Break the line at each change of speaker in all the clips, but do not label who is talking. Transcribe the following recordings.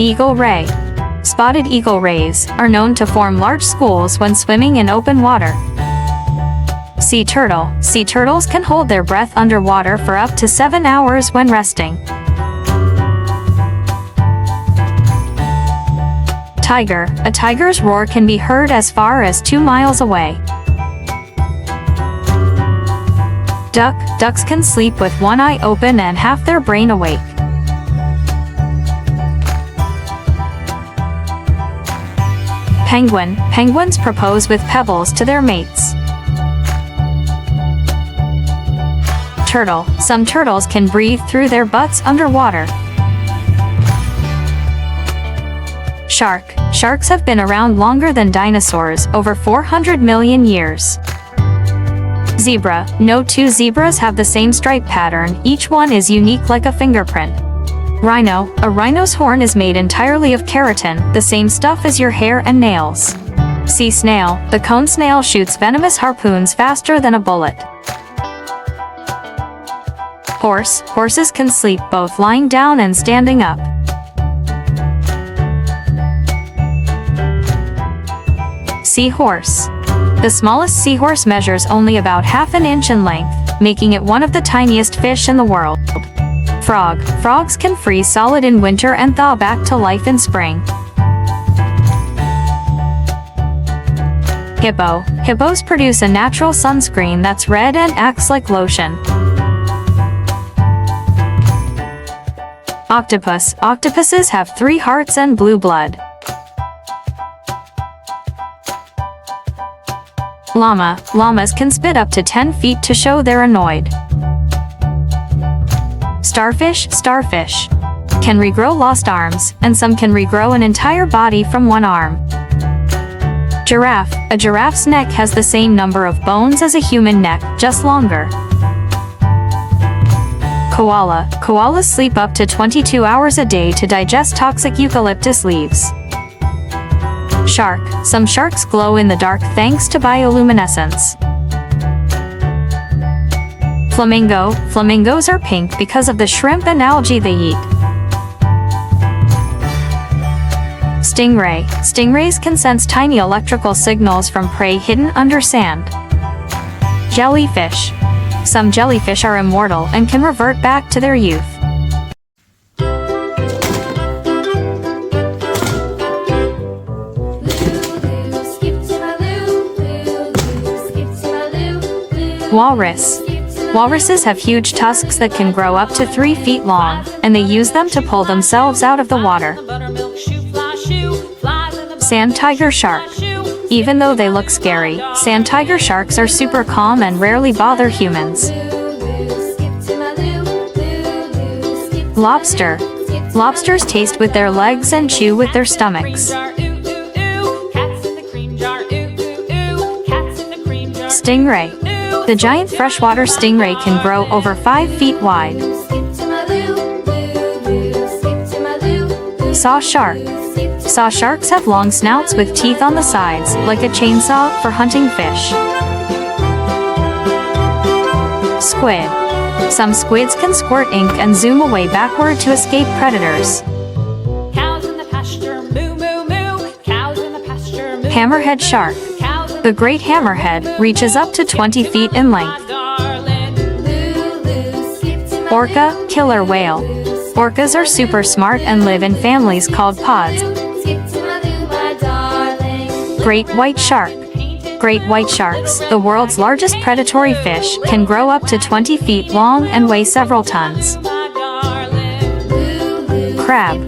Eagle ray. Spotted eagle rays are known to form large schools when swimming in open water. Sea turtle. Sea turtles can hold their breath underwater for up to 7 hours when resting. Tiger. A tiger's roar can be heard as far as 2 miles away. Duck. Ducks can sleep with one eye open and half their brain awake. Penguin. Penguins propose with pebbles to their mates. Turtle. Some turtles can breathe through their butts underwater. Shark. Sharks have been around longer than dinosaurs, over 400 million years. Zebra. No two zebras have the same stripe pattern, each one is unique like a fingerprint. Rhino. A rhino's horn is made entirely of keratin, the same stuff as your hair and nails. Sea snail. The cone snail shoots venomous harpoons faster than a bullet. Horse. Horses can sleep both lying down and standing up. Seahorse. The smallest seahorse measures only about half an inch in length, making it one of the tiniest fish in the world. Frog. Frogs can freeze solid in winter and thaw back to life in spring. Hippo. Hippos produce a natural sunscreen that's red and acts like lotion. Octopus. Octopuses have 3 hearts and blue blood. Llama. Llamas can spit up to 10 feet to show they're annoyed. Starfish. Starfish can regrow lost arms, and some can regrow an entire body from one arm. Giraffe. A giraffe's neck has the same number of bones as a human neck, just longer. Koala. Koalas sleep up to 22 hours a day to digest toxic eucalyptus leaves. Shark. Some sharks glow in the dark thanks to bioluminescence. Flamingo. Flamingos are pink because of the shrimp and algae they eat. Stingray. Stingrays can sense tiny electrical signals from prey hidden under sand. Jellyfish. Some jellyfish are immortal and can revert back to their youth. Walrus. Walruses have huge tusks that can grow up to 3 feet long, and they use them to pull themselves out of the water. Sand tiger shark. Even though they look scary, sand tiger sharks are super calm and rarely bother humans. Lobster. Lobsters taste with their legs and chew with their stomachs. Stingray. The giant freshwater stingray can grow over 5 feet wide. Saw shark. Saw sharks have long snouts with teeth on the sides, like a chainsaw for hunting fish. Squid. Some squids can squirt ink and zoom away backward to escape predators.
Cows in the pasture, moo moo moo. Cows in the pasture, moo.
Hammerhead shark. The great hammerhead reaches up to 20 feet in length. Orca, killer whale. Orcas are super smart and live in families called pods. Great white shark. Great white sharks, the world's largest predatory fish, can grow up to 20 feet long and weigh several tons. Crab.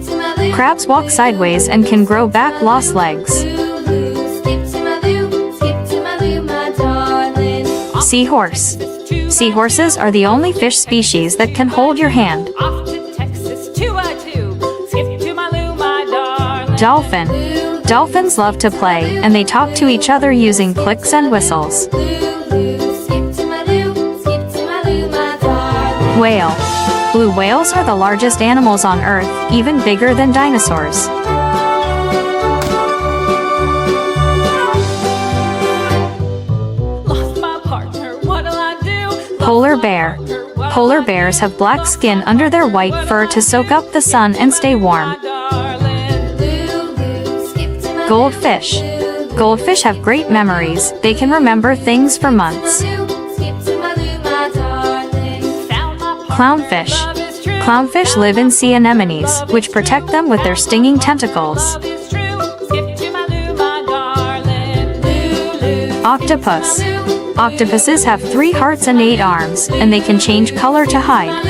Crabs walk sideways and can grow back lost legs. Seahorse. Seahorses are the only fish species that can hold your hand. Dolphin. Dolphins love to play, and they talk to each other using clicks and whistles. Whale. Blue whales are the largest animals on Earth, even bigger than dinosaurs. Polar bear. Polar bears have black skin under their white fur to soak up the sun and stay warm. Goldfish. Goldfish have great memories. They can remember things for months. Clownfish. Clownfish live in sea anemones, which protect them with their stinging tentacles. Octopus. Octopuses have 3 hearts and 8 arms, and they can change color to hide.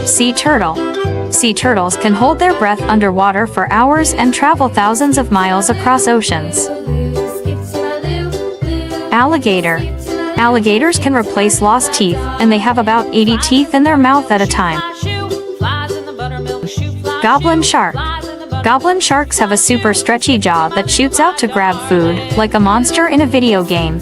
Sea turtle. Sea turtles can hold their breath underwater for hours and travel thousands of miles across oceans. Alligator. Alligators can replace lost teeth, and they have about 80 teeth in their mouth at a time. Goblin shark. Goblin sharks have a super stretchy jaw that shoots out to grab food, like a monster in a video game.